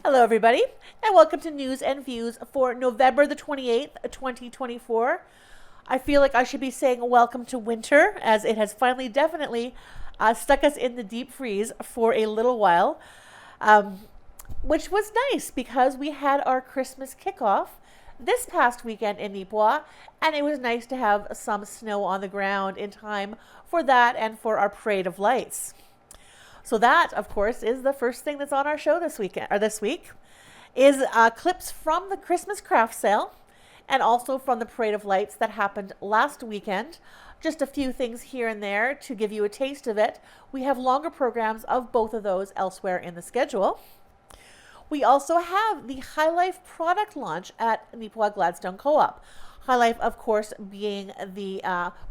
Hello, everybody, and welcome to News and Views for November the 28th, 2024. I feel like I should be saying welcome to winter, as it has finally definitely stuck us in the deep freeze for a little while, which was nice because we had our Christmas kickoff this past weekend in Neepawa, and it was nice to have some snow on the ground in time for that and for our parade of lights. So that, of course, is the first thing that's on our show this weekend or this week, is clips from the Christmas craft sale, and also from the Parade of Lights that happened last weekend. Just a few things here and there to give you a taste of it. We have longer programs of both of those elsewhere in the schedule. We also have the HyLife product launch at Neepawa-Gladstone Co-op. HyLife, of course, being the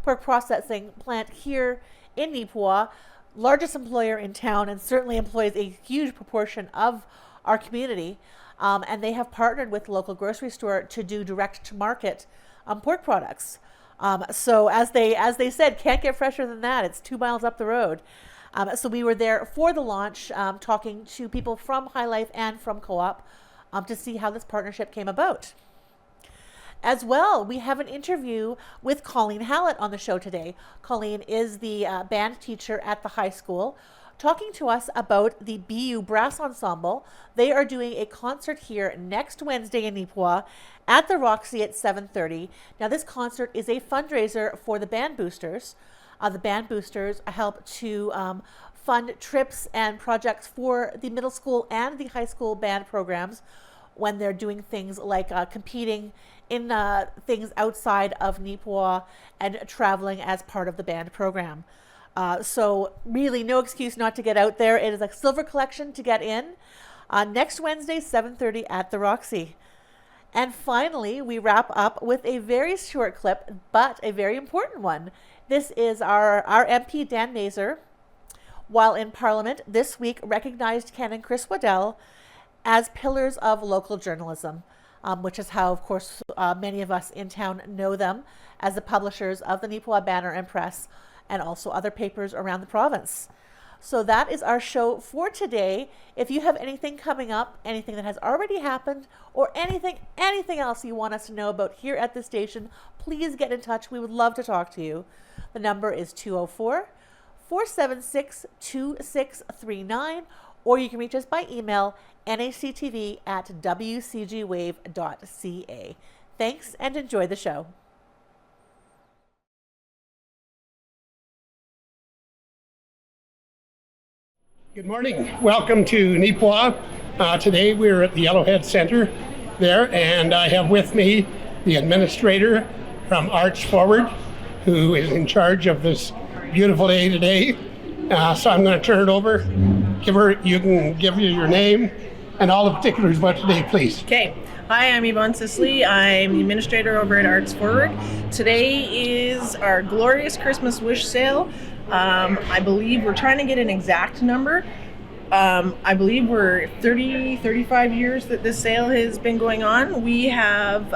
pork processing plant here in Neepawa, largest employer in town, and certainly employs a huge proportion of our community. And they have partnered with the local grocery store to do direct to market pork products. So as they said, can't get fresher than that. It's 2 miles up the road. So we were there for the launch, talking to people from HyLife and from Co-op to see how this partnership came about. As well, we have an interview with Colleen Hallett on the show today. Colleen is the band teacher at the high school, talking to us about the BU Brass Ensemble. They are doing a concert here next Wednesday in Neepawa at the Roxy at 7:30. Now, this concert is a fundraiser for the Band Boosters. The Band Boosters help to fund trips and projects for the middle school and the high school band programs when they're doing things like competing in things outside of Neepawa and traveling as part of the band program. So really no excuse not to get out there. It is a silver collection to get in next Wednesday, 7:30 at the Roxy. And finally, we wrap up with a very short clip, but a very important one. This is our MP, Dan Mazier, while in Parliament this week, recognized Canon Chris Waddell as pillars of local journalism, which is how, of course, many of us in town know them as the publishers of the Neepawa Banner and Press, and also other papers around the province. So that is our show for today. If you have anything coming up, anything that has already happened, or anything else you want us to know about here at the station, please get in touch. We would love to talk to you. The number is 204-476-2639, or you can reach us by email, nactv@wcgwave.ca. Thanks and enjoy the show. Good morning. Welcome to Neepawa. Today we're at the Yellowhead Center there, and I have with me the administrator from Arts Forward, who is in charge of this beautiful day today. So I'm going to turn it over. You can give your name and all the particulars about today, please. Okay. Hi, I'm Yvonne Sisley. I'm the administrator over at Arts Forward. Today is our glorious Christmas wish sale. I believe we're trying to get an exact number. I believe we're 35 years that this sale has been going on. We have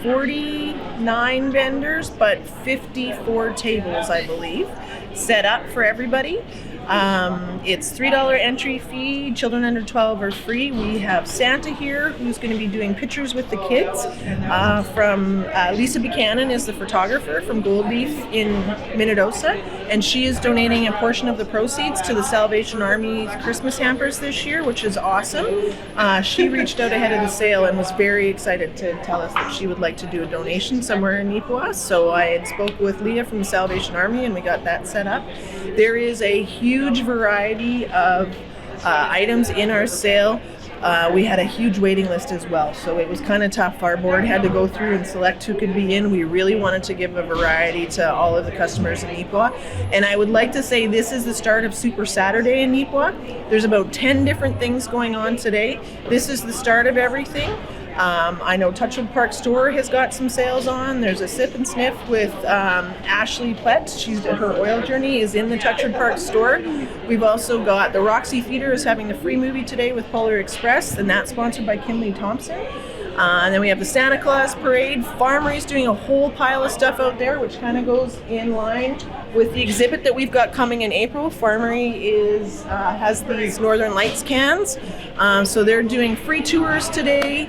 49 vendors, but 54 tables, I believe, set up for everybody. It's $3 entry fee. Children under 12 are free. We have Santa here who's going to be doing pictures with the kids. From Lisa Buchanan is the photographer from Gold Leaf in Minnedosa, and she is donating a portion of the proceeds to the Salvation Army's Christmas hampers this year, which is awesome. She reached out ahead of the sale and was very excited to tell us that she would like to do a donation somewhere in Neepawa. So I had spoke with Leah from the Salvation Army and we got that set up. There is a huge variety of items in our sale. We had a huge waiting list as well, so it was kind of tough. Our board had to go through and select who could be in. We really wanted to give a variety to all of the customers in Neepawa. And I would like to say this is the start of Super Saturday in Neepawa. There's about 10 different things going on today. This is the start of everything. I know Touchwood Park Store has got some sales on. There's a sip and sniff with Ashley Plett. Her oil journey is in the Touchwood Park Store. We've also got the Roxy Theater is having a free movie today with Polar Express, and that's sponsored by Kinley Thompson. And then we have the Santa Claus parade. Farmery's doing a whole pile of stuff out there, which kind of goes in line with the exhibit that we've got coming in April. Farmery has these Northern Lights cans. So they're doing free tours today,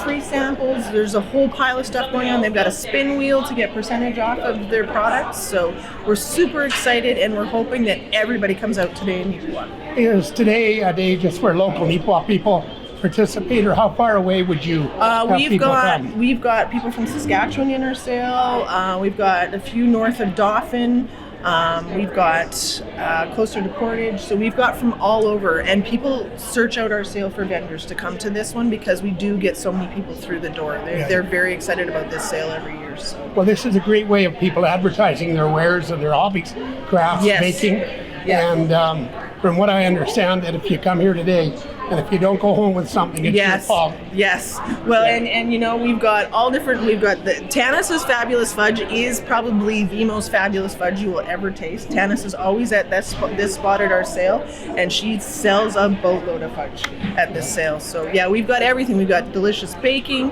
free samples. There's a whole pile of stuff going on. They've got a spin wheel to get percentage off of their products. So we're super excited, and we're hoping that everybody comes out today in Neepawa. Is today a day just where local Neepawa people participate, or how far away would you have people come? We've got people from Saskatchewan in our sale. We've got a few north of Dauphin. We've got closer to Portage. So we've got from all over, and people search out our sale for vendors to come to this one because we do get so many people through the door. They're very excited about this sale every year. So. Well, this is a great way of people advertising their wares and their hobbies, crafts, baking. Yeah. And from what I understand, that if you come here today, and if you don't go home with something, it's your fault. Yes. Well, and you know, we've got all different. We've got Tanis's Fabulous Fudge is probably the most fabulous fudge you will ever taste. Tanis is always at this spot at our sale, and she sells a boatload of fudge at this sale. So yeah, we've got everything. We've got delicious baking.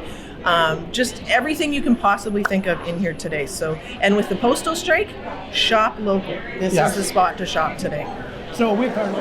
Just everything you can possibly think of in here today. So, and with the postal strike, shop local. This is the spot to shop today. So with our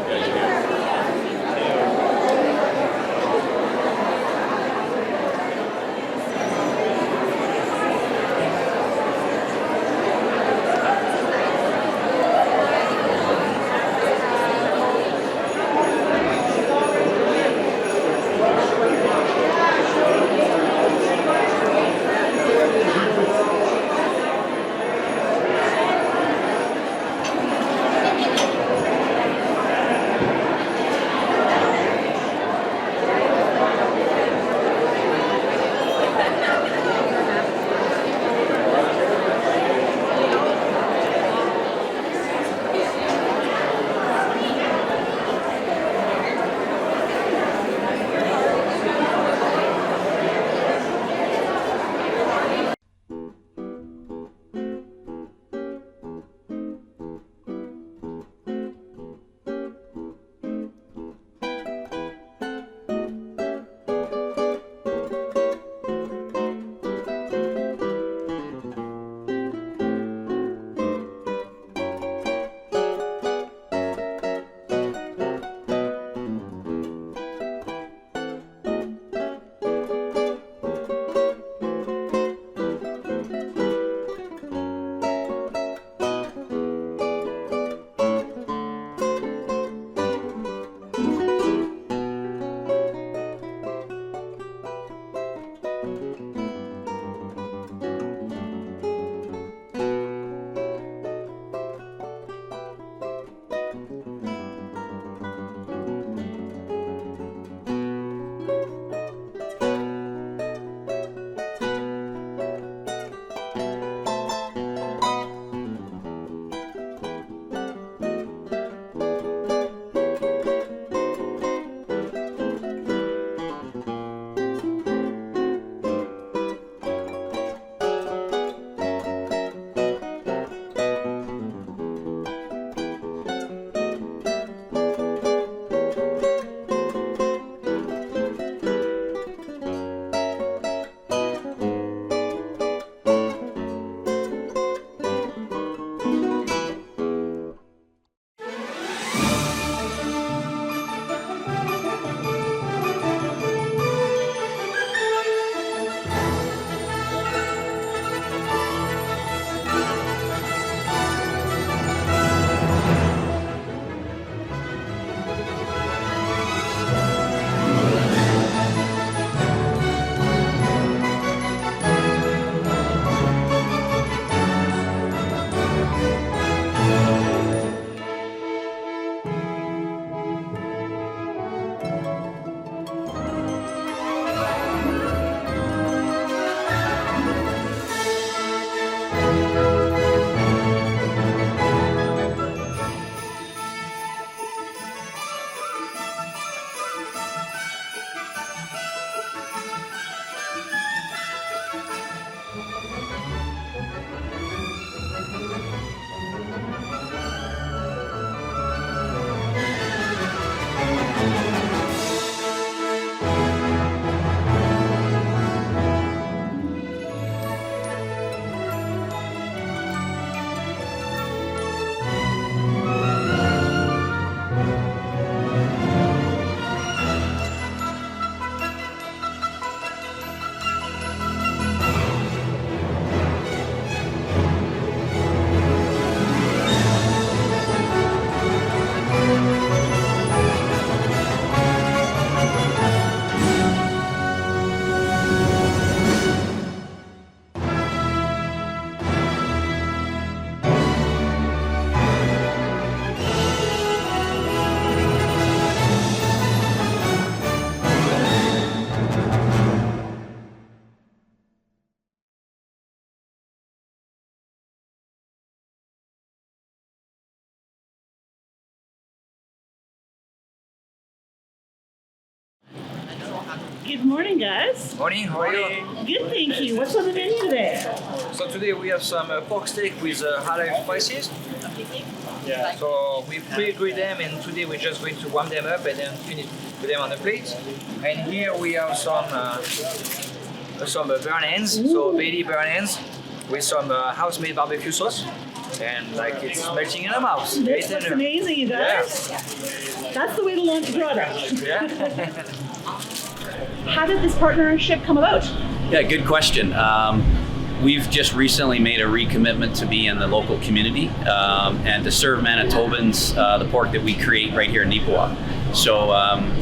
Good morning, guys. Morning, how are you? Good, thank you. What's on the menu today? So today we have some pork steak with HyLife spices. So we pre-grilled them and today we're just going to warm them up and then finish put them on the plate. And here we have some burn ends, so baby burn ends with some house-made barbecue sauce. And like it's melting in the mouth. This looks amazing, you guys. Yeah. That's the way to launch a product. Yeah. How did this partnership come about? Yeah, good question. We've just recently made a recommitment to be in the local community and to serve Manitobans the pork that we create right here in Neepawa. So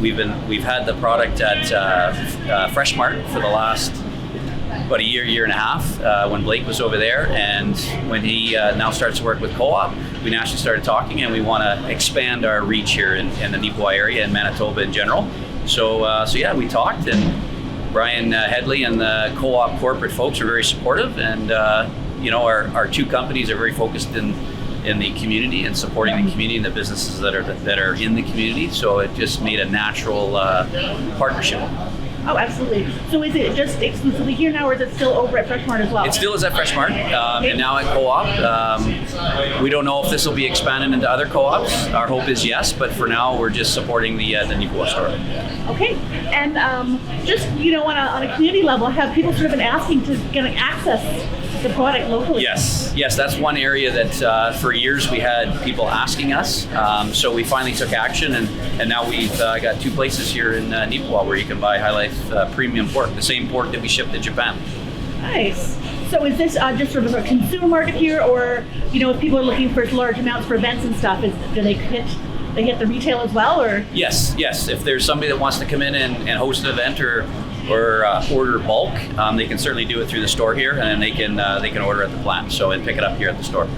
we've had the product at Fresh Mart for the last about a year and a half when Blake was over there, and when he now starts to work with Co-op, we naturally started talking, and we want to expand our reach here in the Neepawa area and Manitoba in general. So yeah, we talked, and Brian Headley and the Co-op corporate folks are very supportive, and our two companies are very focused in the community and supporting the community and the businesses that are in the community. So it just made a natural partnership. Oh, absolutely. So is it just exclusively here now, or is it still over at Fresh Mart as well? It still is at Fresh Mart, and now at Co-op. We don't know if this will be expanded into other co-ops. Our hope is yes, but for now we're just supporting the Neepawa store. Okay, and just on a community level, have people sort of been asking to get access the product locally? Yes, that's one area that for years we had people asking us. So we finally took action, and now we've got two places here in Neepawa where you can buy HyLife premium pork, the same pork that we ship to Japan. Nice. So is this just sort of a consumer market here, or if people are looking for large amounts for events and stuff, do they hit the retail as well, or? Yes. If there's somebody that wants to come in and host an event or order bulk, they can certainly do it through the store here, and they can order at the plant and pick it up here at the store.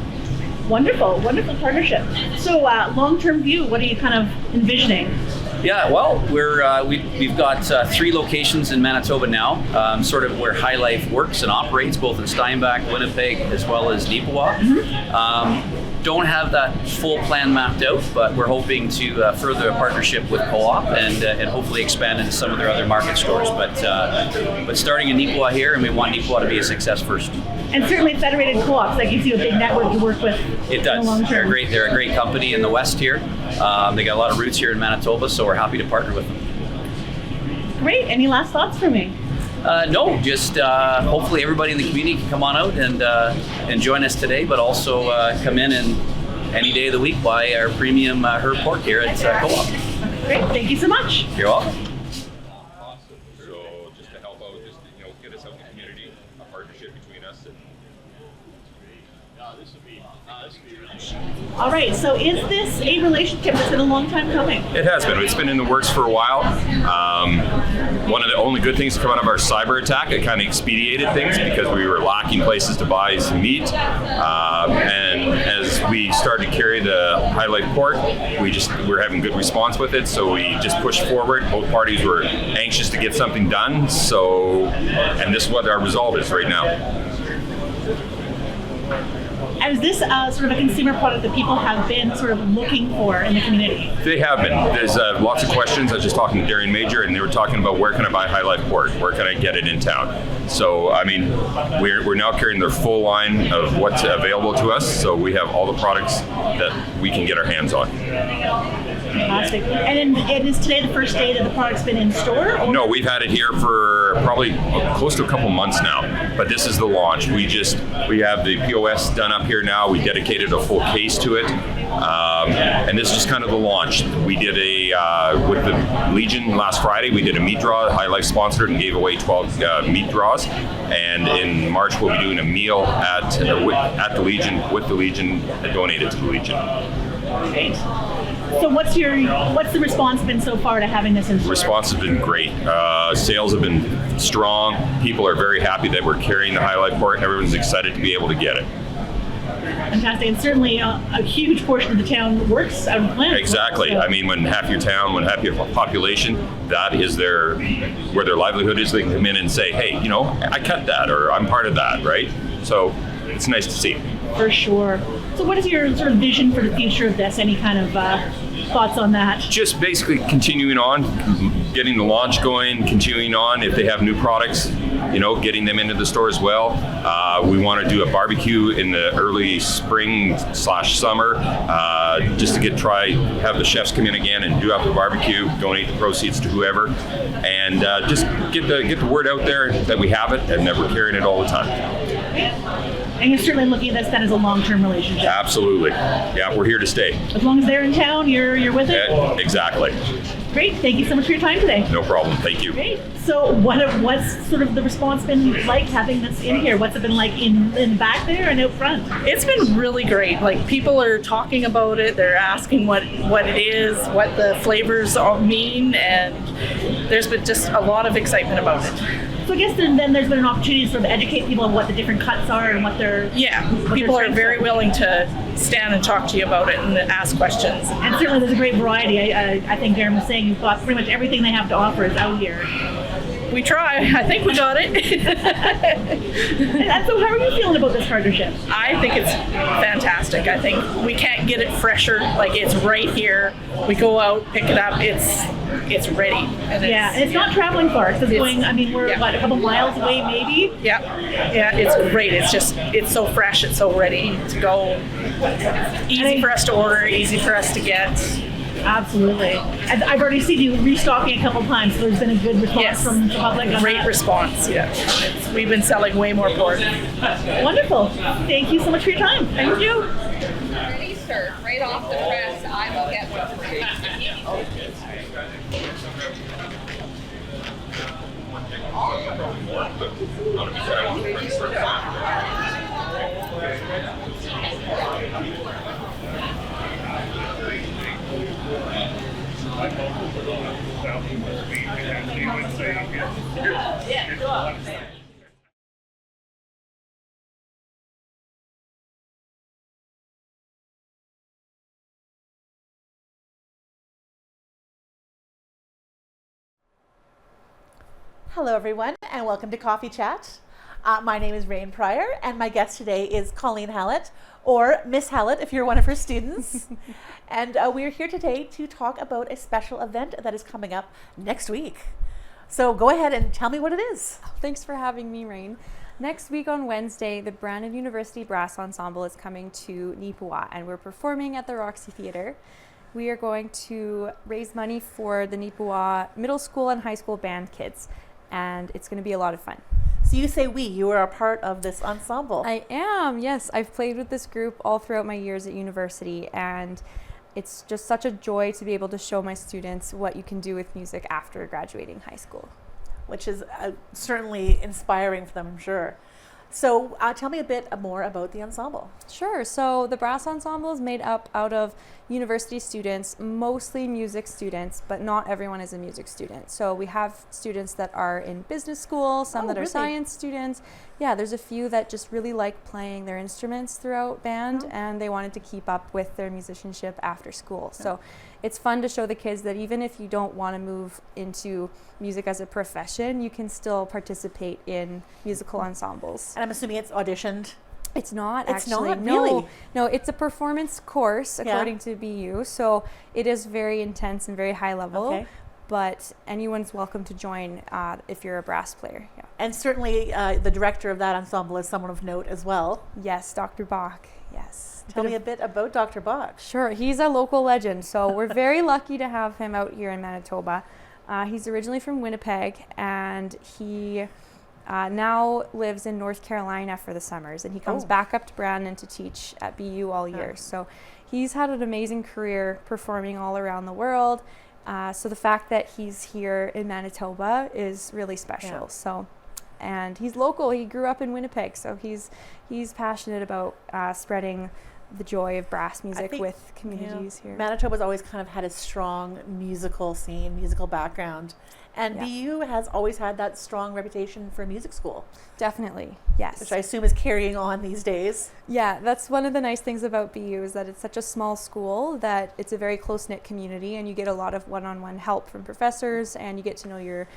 Wonderful partnership. So long-term view, what are you kind of envisioning? Yeah, well, we've got 3 locations in Manitoba now, sort of where HyLife works and operates, both in Steinbach, Winnipeg, as well as Neepawa. Mm-hmm. Don't have that full plan mapped out, but we're hoping to further a partnership with Co-op and hopefully expand into some of their other market stores. But starting in Neepawa here, and we want Neepawa to be a success first. And certainly Federated Co-ops, that gives you a big network to work with. It does. They're great. They're a great company in the West here. They got a lot of roots here in Manitoba, so we're happy to partner with them. Great. Any last thoughts for me? No, just hopefully everybody in the community can come on out and join us today, but also come in and any day of the week buy our premium herb pork here at Co-op. Great. Thank you so much. You're welcome. So just to help out, get us out in the community, a partnership between us and. This would be All right, so is this a relationship that's been a long time coming? It has been. It's been in the works for a while. One of the only good things to come out of our cyber attack, it kind of expedited things because we were lacking places to buy some meat. And as we started to carry the HyLife pork, we're having good response with it, so we just pushed forward. Both parties were anxious to get something done, and this is what our result is right now. And is this sort of a consumer product that people have been sort of looking for in the community? They have been. There's lots of questions. I was just talking to Darian Mazier, and they were talking about where can I buy HyLife pork? Where can I get it in town? So, I mean, we're now carrying their full line of what's available to us. So we have all the products that we can get our hands on. Fantastic. And is today the first day that the product's been in store? Or? No, we've had it here for probably close to a couple months now. But this is the launch. We have the POS done up here now. We dedicated a full case to it. And this is just kind of the launch. We did with the Legion last Friday, we did a meat draw. HyLife sponsored and gave away 12 meat draws. And in March, we'll be doing a meal at the Legion, with the Legion, donated to the Legion. Great. So what's the response been so far to having this in store? Response has been great. Sales have been strong. People are very happy that we're carrying the HyLife pork. Everyone's excited to be able to get it. Fantastic, and certainly a huge portion of the town works out of the plant. Exactly. So. I mean, when half your population, that is where their livelihood is. They can come in and say, hey, I cut that, or I'm part of that, right? So it's nice to see. For sure. So what is your sort of vision for the future of this? Any kind of thoughts on that? Just basically continuing on, getting the launch going, continuing on. If they have new products, getting them into the store as well. We want to do a barbecue in the early spring/summer, just to have the chefs come in again and do up the barbecue, donate the proceeds to whoever, and just get the word out there that we have it and that we're carrying it all the time. And you're certainly looking at this then as a long-term relationship. Absolutely. Yeah, we're here to stay. As long as they're in town, you're with it? Exactly. Great. Thank you so much for your time today. No problem. Thank you. Great. So what's sort of the response been like having this in here? What's it been like in the back there and out front? It's been really great. Like, people are talking about it. They're asking what it is, what the flavors all mean, and there's been just a lot of excitement about it. So I guess then there's been an opportunity to sort of educate people on what the different cuts are and what they're... Yeah, people are very willing to stand and talk to you about it and ask questions. And certainly there's a great variety. I think Darren was saying you've got pretty much everything they have to offer is out here. We try. I think we got it. And so how are you feeling about this partnership? I think it's fantastic. I think we can't get it fresher. Like, it's right here. We go out, pick it up. It's ready. And it's not traveling far. It's going, we're a couple miles away maybe? Yeah, it's great. It's so fresh. It's so ready to go. Easy for us to order, easy for us to get. Absolutely. And I've already seen you restocking a couple times, so there's been a good response from the public. Great response, We've been selling way more pork. Wonderful. Thank you so much for your time. Thank you. Ready, sir. Right off the press, I will get one for you. Hello everyone and welcome to Coffee Chat. My name is Rain Pryor and my guest today is Colleen Hallett, or Miss Hallett if you're one of her students. And we are here today to talk about a special event that is coming up next week. So go ahead and tell me what it is. Thanks for having me, Rain. Next week on Wednesday, the Brandon University Brass Ensemble is coming to Neepawa, and we're performing at the Roxy Theatre. We are going to raise money for the Neepawa middle school and high school band kids, and it's going to be a lot of fun. So you say you are a part of this ensemble. I am, yes. I've played with this group all throughout my years at university, and it's just such a joy to be able to show my students what you can do with music after graduating high school. Which is certainly inspiring for them, I'm sure. So tell me a bit more about the ensemble. Sure. So the brass ensemble is made up out of university students, mostly music students, but not everyone is a music student. So we have students that are in business school, some that are science students. Yeah, there's a few that just really like playing their instruments throughout band, and they wanted to keep up with their musicianship after school. So it's fun to show the kids that even if you don't want to move into music as a profession, you can still participate in musical ensembles. And I'm assuming it's auditioned. It's not It's actually. not, no, really? No, it's a performance course according to BU. So it is very intense and very high level. Okay. But anyone's welcome to join if you're a brass player. Yeah. And certainly the director of that ensemble is someone of note as well. Yes, Dr. Bach. Yes. Tell me a bit about Dr. Bach. Sure, he's a local legend. So we're very lucky to have him out here in Manitoba. He's originally from Winnipeg, and he now lives in North Carolina for the summers, and he comes back up to Brandon to teach at BU all year. So he's had an amazing career performing all around the world. So the fact that he's here in Manitoba is really special. So, and he's local. He grew up in Winnipeg, so he's passionate about spreading the joy of brass music with communities here. Manitoba's always kind of had a strong musical scene, musical background. And BU has always had that strong reputation for music school. Definitely, yes. Which I assume is carrying on these days. Yeah, that's one of the nice things about BU is that it's such a small school that it's a very close-knit community, and you get a lot of one-on-one help from professors, and you get to know your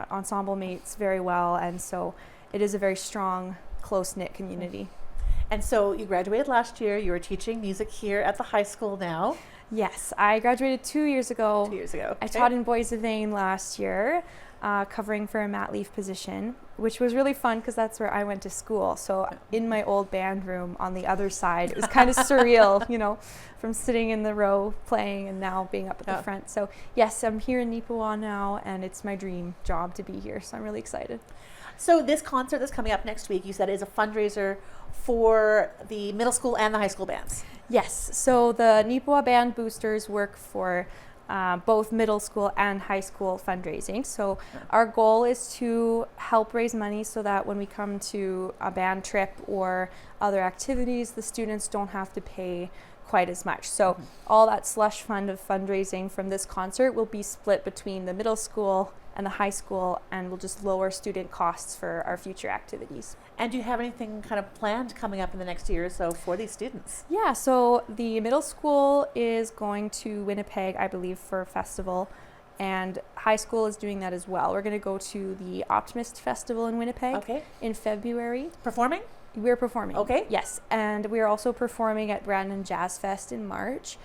ensemble mates very well, and so it is a very strong, close-knit community. And so you graduated last year. You were teaching music here at the high school now. Yes, I graduated 2 years ago. 2 years ago. I Okay. taught in Boys of Vane last year, covering for a mat leave position, which was really fun because that's where I went to school. So in my old band room on the other side, it was kind of surreal, you know, from sitting in the row playing and now being up at the front. So yes, I'm here in Neepawa now, and it's my dream job to be here. So I'm really excited. So this concert that's coming up next week, you said, is a fundraiser for the middle school and the high school bands. Yes, so the Neepawa Band Boosters work for both middle school and high school fundraising. So our goal is to help raise money so that when we come to a band trip or other activities, the students don't have to pay quite as much. So all that slush fund of fundraising from this concert will be split between the middle school and the high school, and will just lower student costs for our future activities. And do you have anything kind of planned coming up in the next year or so for these students? Yeah, so the middle school is going to Winnipeg, I believe, for a festival, and high school is doing that as well. We're going to go to the Optimist Festival in Winnipeg in February. Performing? We're performing. Okay. Yes, and we're also performing at Brandon Jazz Fest in March.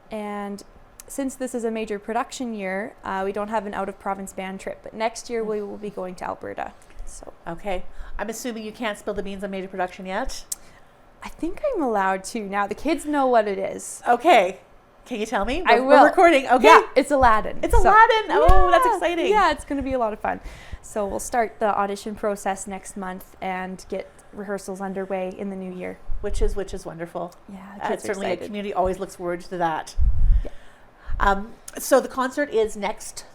And since this is a major production year, we don't have an out-of-province band trip, but next year we will be going to Alberta. So okay, I'm assuming you can't spill the beans on major production yet? I think I'm allowed to now. The kids know what it is. Okay. Can you tell me? I will. We're recording. Okay. Yeah, it's Aladdin. It's Aladdin. Oh, that's Yeah. exciting. Yeah, it's going to be a lot of fun. So we'll start the audition process next month and get rehearsals underway in the new year. Which is wonderful. Yeah, the kids are certainly excited. a community always looks forward to that. Yeah. So the concert is next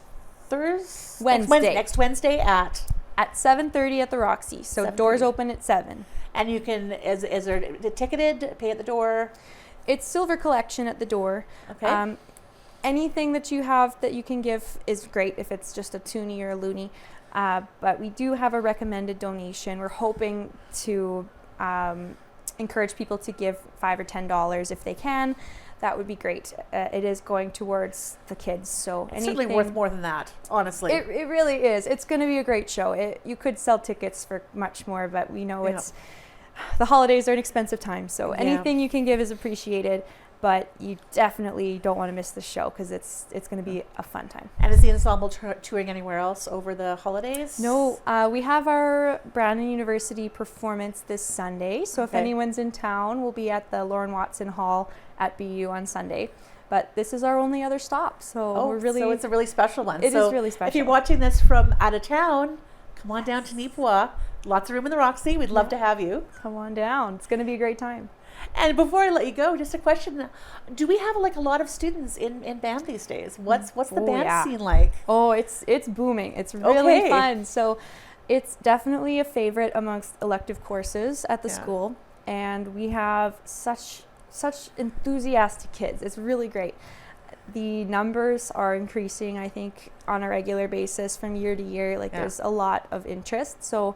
Thursday? Wednesday. Next Wednesday at 7:30 at the Roxy. So 7:30. doors open at 7. And you can, is there ticketed, pay at the door? It's silver collection at the door. Okay. Anything that you have that you can give is great if it's just a toonie or a loonie. But we do have a recommended donation. We're hoping to encourage people to give $5 or $10 if they can. That would be great. It is going towards the kids, so It's certainly worth more than that, honestly. It really is. It's going to be a great show. You could sell tickets for much more, but we know the holidays are an expensive time, so anything you can give is appreciated. But you definitely don't want to miss the show because it's going to be a fun time. And is the ensemble touring anywhere else over the holidays? No, we have our Brandon University performance this Sunday. So if anyone's in town, we'll be at the Lauren Watson Hall at BU on Sunday. But this is our only other stop, so we're really. So it's a really special one. It is really special. If you're watching this from out of town, come on down to Neepawa. Lots of room in the Roxy. We'd love to have you. Come on down. It's going to be a great time. And before I let you go, just a question: do we have a lot of students in band these days? What's the band scene like? Oh, it's booming. It's really fun. So, it's definitely a favorite amongst elective courses at the school, and we have such enthusiastic kids. It's really great. The numbers are increasing, I think, on a regular basis from year to year. There's a lot of interest. So,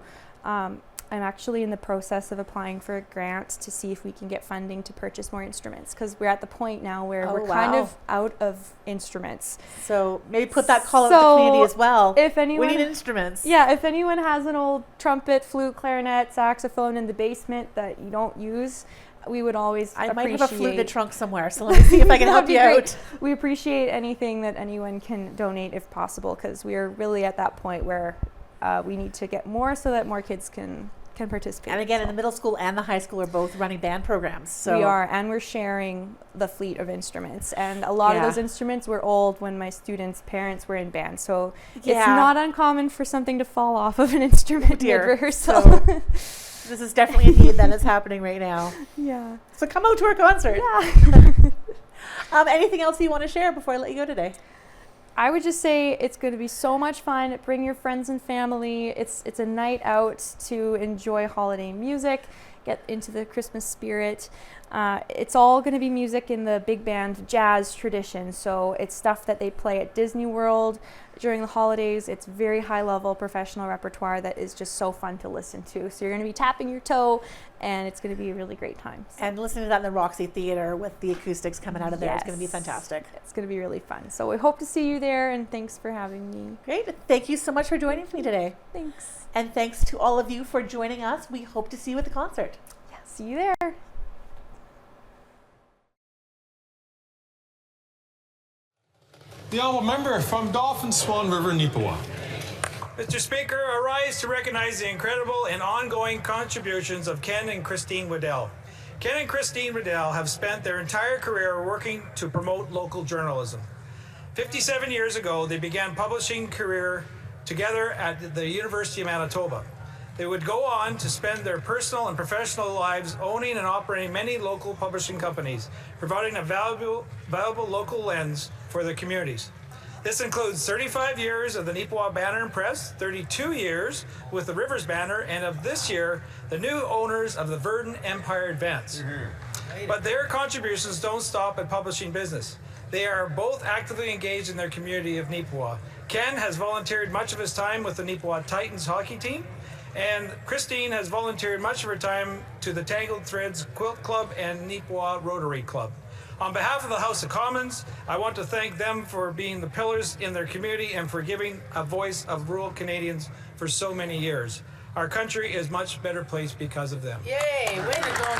I'm actually in the process of applying for a grant to see if we can get funding to purchase more instruments, because we're at the point now where we're kind of out of instruments. So maybe put that call out to the community as well. If anyone, we need instruments. Yeah, if anyone has an old trumpet, flute, clarinet, saxophone in the basement that you don't use, we would always I appreciate. might have a flute in the trunk somewhere, so let me see if I can help you out. We appreciate anything that anyone can donate if possible, because we are really at that point where we need to get more so that more kids can participate. And again, in the middle school and the high school are both running band programs. So we are, and we're sharing the fleet of instruments. And a lot of those instruments were old when my students' parents were in band. So it's not uncommon for something to fall off of an instrument mid-rehearsal. So this is definitely a need that is happening right now. Yeah. So come out to our concert. Yeah. Anything else you want to share before I let you go today? I would just say it's going to be so much fun. Bring your friends and family. It's a night out to enjoy holiday music, get into the Christmas spirit. It's all going to be music in the big band jazz tradition. So it's stuff that they play at Disney World during the holidays. It's very high level professional repertoire that is just so fun to listen to. So you're going to be tapping your toe, and it's going to be a really great time. So. And listening to that in the Roxy Theater with the acoustics coming out of there is going to be fantastic. It's going to be really fun. So we hope to see you there, and thanks for having me. Great. Thank you so much for joining me today. Thanks. And thanks to all of you for joining us. We hope to see you at the concert. Yeah, see you there. The honourable member from Dauphin Swan River, Neepawa. Mr. Speaker, I rise to recognize the incredible and ongoing contributions of Ken and Christine Waddell. Ken and Christine Waddell have spent their entire career working to promote local journalism. 57 years ago, they began publishing career together at the University of Manitoba. They would go on to spend their personal and professional lives owning and operating many local publishing companies, providing a valuable local lens for their communities. This includes 35 years of the Neepawa Banner and Press, 32 years with the Rivers Banner, and of this year, the new owners of the Verdun Empire Advance. But their contributions don't stop at publishing business. They are both actively engaged in their community of Neepawa. Ken has volunteered much of his time with the Neepawa Titans hockey team, and Christine has volunteered much of her time to the Tangled Threads Quilt Club and Neepawa Rotary Club. On behalf of the House of Commons, I want to thank them for being the pillars in their community and for giving a voice of rural Canadians for so many years. Our country is a much better place because of them. Yay, way to go,